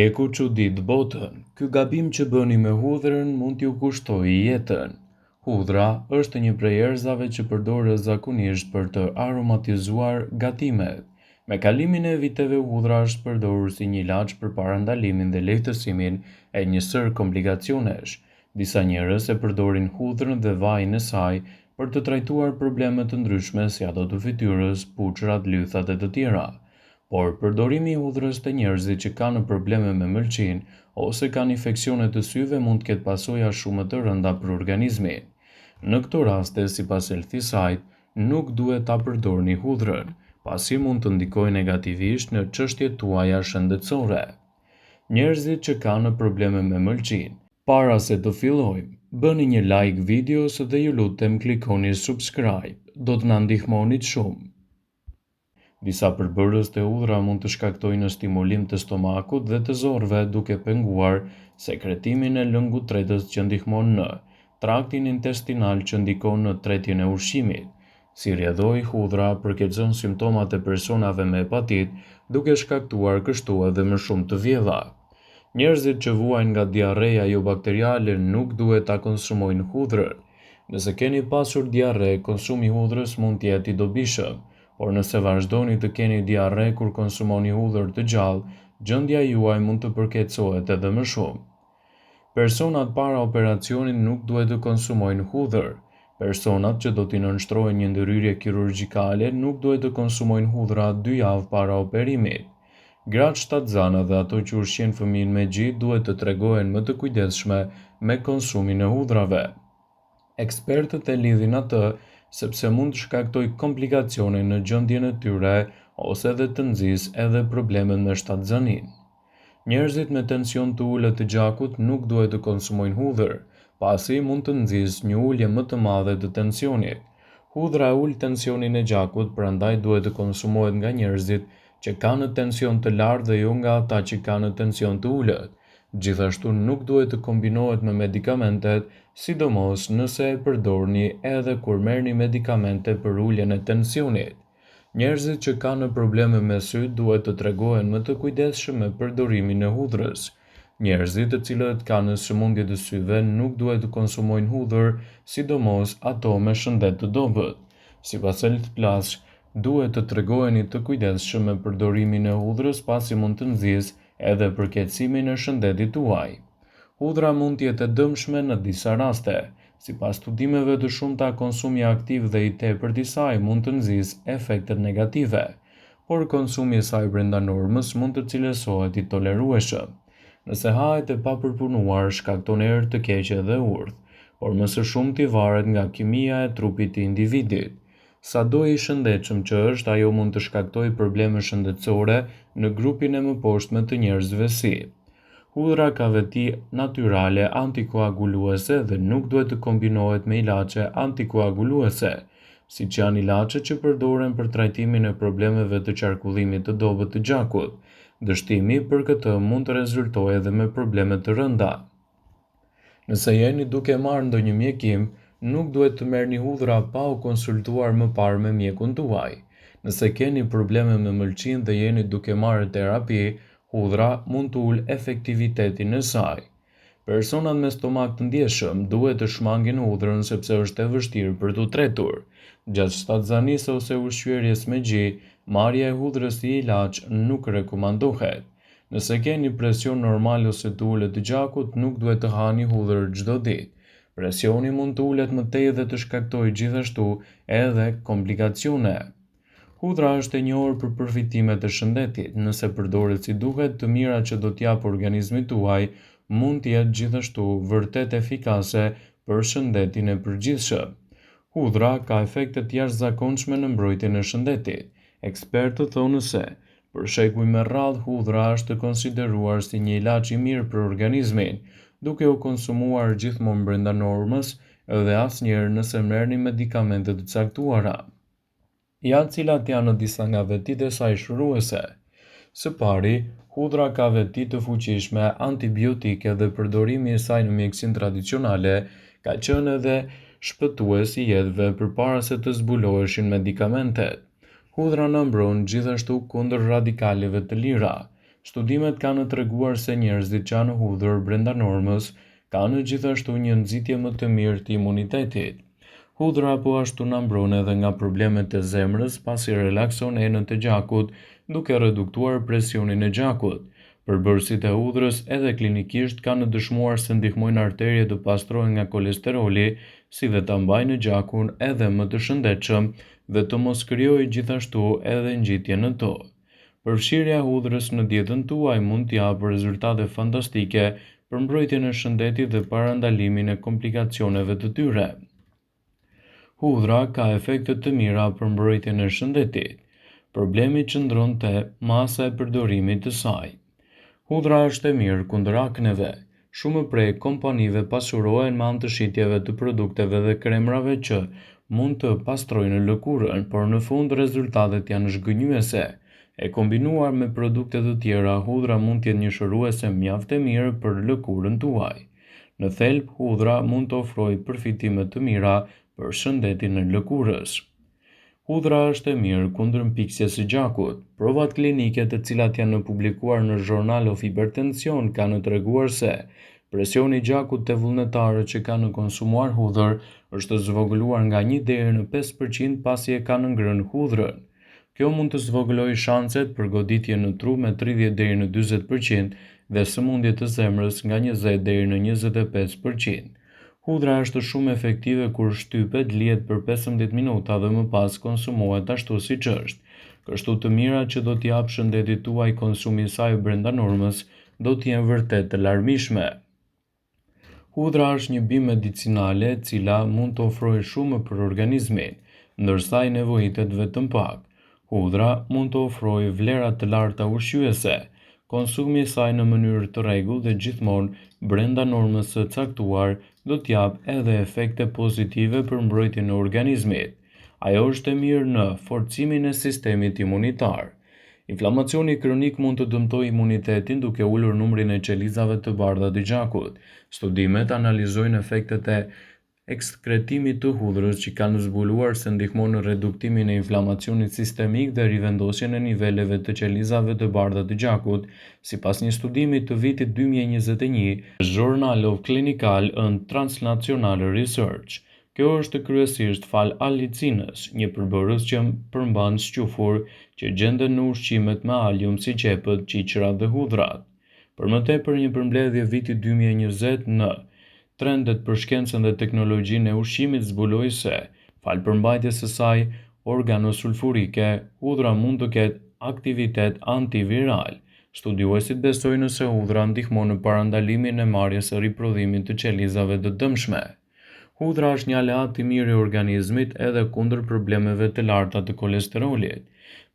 Eku çudit botën, ky gabim që bëni me hudhrën mund t'ju kushtojë jetën. Hudhra është një prej erëzave që përdoret zakonisht për të aromatizuar gatimet. Me kalimin e viteve hudhra është përdorur si një ilaç për parandalimin dhe lehtësimin e një sër komplikacionesh. Disa njerëz e përdorin hudhrën dhe vajin e saj për të trajtuar probleme të ndryshme si ato të fytyrës, puçrat, lythat e të tjera. Por përdorimi i hudhrës te njerëzit që kanë probleme me mëlçinë ose kanë infeksione të syve mund të ketë pasoja shumë të rënda për organizmin. Në këto raste, sipas Elthisajt, nuk duhet ta përdorni hudhrën, pasi mund të ndikojë negativisht në çështjet tuaja shëndetësore. Njerëzit që kanë probleme me mëlçinë. Para se të fillojmë, bëni një like videos dhe ju lutem klikoni subscribe, do të na ndihmonit shumë. Disa përbërës të hudhra mund të shkaktojnë stimulim të stomakut dhe të zorrëve duke penguar sekretimin e lëngut tretës që ndihmon në traktin intestinal që ndikon në tretjen e ushqimit. Si rrjedhoi hudhra përkeçon simptomat e personave me hepatit duke shkaktuar kështu edhe më shumë të vjedha. Njerëzit që vuajnë nga diarreja jo bakteriale nuk duhet ta konsumojnë hudhrën. Nëse keni pasur diarre, konsumi i hudhrës mund të jetë i dobishëm. Por nëse vazhdoni të keni diarre kur konsumoni hudhër të gjallë, gjendja juaj mund të përkeqësohet edhe më shumë. Personat para operacionit nuk duhet të konsumojnë hudhër. Personat që do t'i nënshtrojnë një ndërhyrje kirurgjikale nuk duhet të konsumojnë hudhra 2 javë para operimit. Gratë shtatzana dhe ato që ushqejnë fëmijën me gjith duhet të tregohen më të kujdesshme me konsumin e hudhrave. Ekspertët e lidhin atë sepse mund të shkaktojë komplikacione në gjendjen e tyre ose edhe të nxjisë edhe problemet me shtatzanin. Njerëzit me tension të ulët të gjakut nuk duhet të konsumojnë hudhër, pasi mund të nxjisë një ulje më të madhe të tensionit. Hudhra ul tensionin e gjakut, prandaj duhet të konsumohet nga njerëzit që kanë tension të lartë dhe jo nga ata që kanë tension të ulët. Gjithashtu nuk duhet të kombinohet me medikamentet, sidomos nëse e përdorni edhe kur merrni medikamente për uljen e tensionit. Njerëzit që kanë probleme me syt duhet të tregohen më të kujdesshëm me përdorimin e hudhrës. Njerëzit të cilët kanë sëmundje të syve nuk duhet të konsumojnë hudhër, sidomos ato me shëndet të dobët. Sipas Elth+, duhet të tregoheni të kujdesshëm me përdorimin e hudhrës pasi mund të nxjisë edhe përkeqësimin e shëndetit tuaj. Hudhra mund të jetë e dëmshme në disa raste. Sipas studimeve të shumta, konsumi aktiv dhe i tepërt i saj mund të nxjisë efekte negative, por konsumi i saj brenda normës mund të cilësohet i tolerueshëm. Nëse hahet e papërpunuar, shkakton erë të keqe dhe urdhë, por më së shumti varet nga kimia e trupit të individit. Sado i shëndetshëm që është, ajo mund të shkaktojë probleme shëndetësore në grupin e mëposhtëm të njerëzve si. Hudhra ka veti natyrale antikoaguluese dhe nuk duhet të kombinohet me ilaçe antikoaguluese, siç janë ilaçet që përdoren për trajtimin e problemeve të qarkullimit të dobët të gjakut. Dështimi për këtë mund të rezultojë edhe me probleme të rënda. Nëse jeni duke marrë ndonjë mjekim, nuk duhet të merrni hudhra pa u konsultuar më parë me mjekun tuaj. Nëse keni probleme me mëlçinë dhe jeni duke marrë terapi, hudhra mund të ulë efektivitetin e saj. Personat me stomak të ndjeshëm duhet të shmangin hudhrën sepse është e vështirë për t'u tretur. Gjatë shtatzanisë ose ushqyerjes me gji, marrja e hudhrës si ilaç nuk rekomandohet. Nëse keni presion normal ose të ulët të gjakut, nuk duhet të hani hudhër çdo ditë. Presioni mund të ulet më tej dhe të shkaktojë gjithashtu edhe komplikacione. Hudhra është e njohur për përfitimet e shëndetit. Nëse përdoret si duhet, të mirat që do t'jap organizmit tuaj mund të jetë gjithashtu vërtet efikase për shëndetin e përgjithshëm. Hudhra ka efekte të jashtëzakonshme në mbrojtjen e shëndetit. Ekspertët thonë se për shekuj me radhë hudhra është konsideruar si një ilaç i mirë për organizmin, duke u konsumuar gjithmonë brenda normës dhe asnjëherë nëse merrni medikamente të caktuara. Ja cilat janë disa nga vetitë e saj shëruese. Së pari, hudhra ka veti të fuqishme antibiotike dhe përdorimi i saj në mjekësinë tradicionale ka qenë edhe shpëtues i jetëve përpara se të zbuloheshin medikamentet. Hudhra na mbron gjithashtu kundër radikaleve të lira. Studimet kanë treguar se njerëzit që janë hudhur brenda normës kanë gjithashtu një nxitje më të mirë të imunitetit. Hudhra po ashtu na mbron edhe nga problemet e zemrës pasi relakson enët e gjakut duke reduktuar presionin e gjakut. Përbërësit e hudhrës edhe klinikisht kanë dëshmuar se ndihmojnë arterjet të pastrohen nga kolesteroli, si dhe ta mbajnë gjakun edhe më të shëndetshëm dhe të mos krijojë gjithashtu edhe ngjitje në to. Përfshirja e hudhrës në dietën tuaj mund të japë rezultate fantastike për mbrojtjen e shëndetit dhe parandalimin e komplikacioneve të tyre. Hudhra ka efekte të mira për mbrojtjen e shëndetit. Problemi qëndron te masa e përdorimit të saj. Hudhra është e mirë kundër akneve. Shumë prej kompanive pasurohen me anë të shitjeve të produkteve dhe kremrave që mund të pastrojnë lëkurën, por në fund rezultatet janë zhgënjyese. E kombinuar me produkte të tjera, hudhra mund të jetë një shëruese mjaft e mirë për lëkurën tuaj. Në thelb, hudhra mund të ofrojë përfitime të mira për shëndetin e lëkurës. Hudhra është e mirë kundër mpiksjes së gjakut. Provat klinike të cilat janë publikuar në Journal of Hypertension kanë treguar se presioni i gjakut të vullnetarëve që kanë konsumuar hudhër është zvogëluar nga 1 deri në 5% pasi e kanë ngrënë hudhrën. Kjo mund të zvogëlojë shanset për goditje në tru me 30 deri në 40% dhe sëmundje të zemrës nga 20 deri në 25%. Hudhra është shumë efektive kur shtypet, lihet për 15 minuta dhe më pas konsumohet ashtu siç është. Kështu të mirat që do t'i jap shëndetit tuaj konsumi i saj brenda normës do të jenë vërtet të larmishme. Hudhra është një bimë medicinale e cila mund të ofrojë shumë për organizmin, ndërsa ai nevojitet vetëm pak. Hudhra mund të ofrojë vlera të larta ushqyese. Konsumi i saj në mënyrë të rregullt dhe gjithmonë brenda normës së caktuar do t'jap edhe efekte pozitive për mbrojtjen e organizmit. Ajo është e mirë në forcimin e sistemit imunitar. Inflamacioni kronik mund të dëmtojë imunitetin duke ulur numrin e qelizave të bardha të gjakut. Studimet analizojnë efektet e ekskretimit të hudhrës që kanë zbuluar se ndihmon në reduktimin e inflamacionit sistemik dhe rivendosjen e niveleve të qelizave të bardha të gjakut, sipas një studimi të vitit 2021, Journal of Clinical and Transnational Research. Kjo është kryesisht fal allicinës, një përbërës që përmban squfur që gjenden në ushqimet me alium si qepët, qiqrat dhe hudhrat. Për më tepër, një përmbledhje viti 2020 në Trendet për shkencën dhe teknologjinë e ushqimit zbuloi se, fal përmbajtjes së saj organosulfurike, hudhra mund të ketë aktivitet antiviral. Studiuesit besojnë se hudhra ndihmon në parandalimin e marrjes së riprodhimit të qelizave të dëmshme. Hudhra është një aleat i mirë i organizmit edhe kundër problemeve të larta të kolesterolit.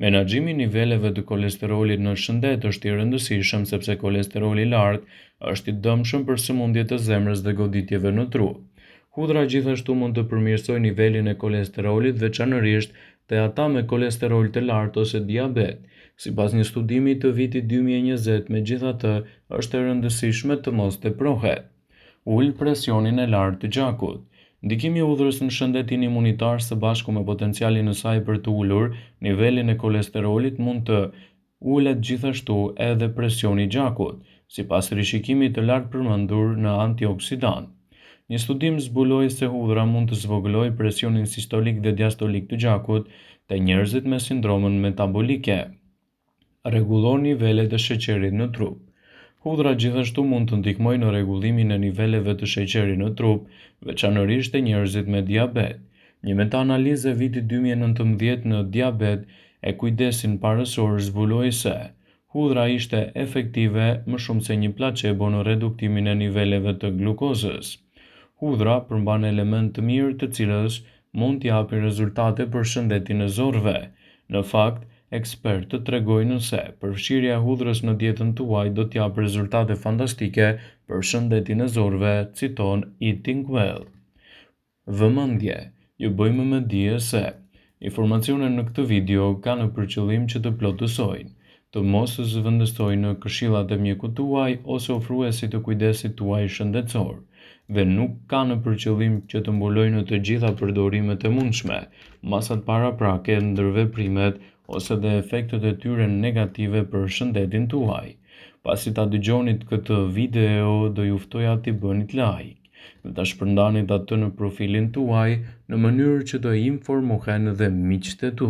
Menaxhimi i niveleve të kolesterolit në shëndet është i rëndësishëm sepse kolesteroli i lartë është i dëmshëm për sëmundjet e zemrës dhe goditjeve në tru. Hudhra gjithashtu mund të përmirësojë nivelin e kolesterolit, veçanërisht te ata me kolesterol të lartë ose diabet. Sipas një studimi të vitit 2020, megjithatë, është e rëndësishme të mos teprohet. Ul presionin e lartë të gjakut. Ndikimi i hudhrës në shëndetin imunitar së bashku me potencialin e saj për të ulur nivelin e kolesterolit mund të ulet gjithashtu edhe presioni i gjakut, sipas rishikimit të lartë përmendur në antioksidant. Një studim zbuloi se hudhra mund të zvogëlojë presionin sistolik dhe diastolik të gjakut te njerëzit me sindromën metabolike. Rregullon nivelet e sheqerit në trup. Hudhra gjithashtu mund të ndihmojë në rregullimin e niveleve të sheqerit në trup, veçanërisht te njerëzit me diabet. Një metaanalizë e vitit 2019 në diabet e kujdesin parësor zbuloi se hudhra ishte efektive më shumë se një placebo në reduktimin e niveleve të glukozës. Hudhra përmban element të mirë të cilës mund të japin rezultate për shëndetin e zorëve. Në fakt, ekspertët tregojnë se përfshirja e hudhrës në dietën tuaj do të japë rezultate fantastike për shëndetin e zorëve, citon Eating Well. Vëmendje, ju bëjmë me dije se informacionet në këtë video kanë për qëllim që të plotësojnë, të mos zëvendësojnë në këshillat e mjekut tuaj ose ofruesit të kujdesit tuaj shëndetësor, dhe nuk kanë për qëllim që të mbulojnë të gjitha përdorimet e mundshme, masat paraprake, ndërveprimet ose dhe efektet e tyre negative për shëndetin tuaj. Pasi ta dëgjonit këtë video, do ju ftoja t'i bënit like dhe ta shpërndanit atë në profilin tuaj në mënyrë që të informohen dhe miqtë e tu.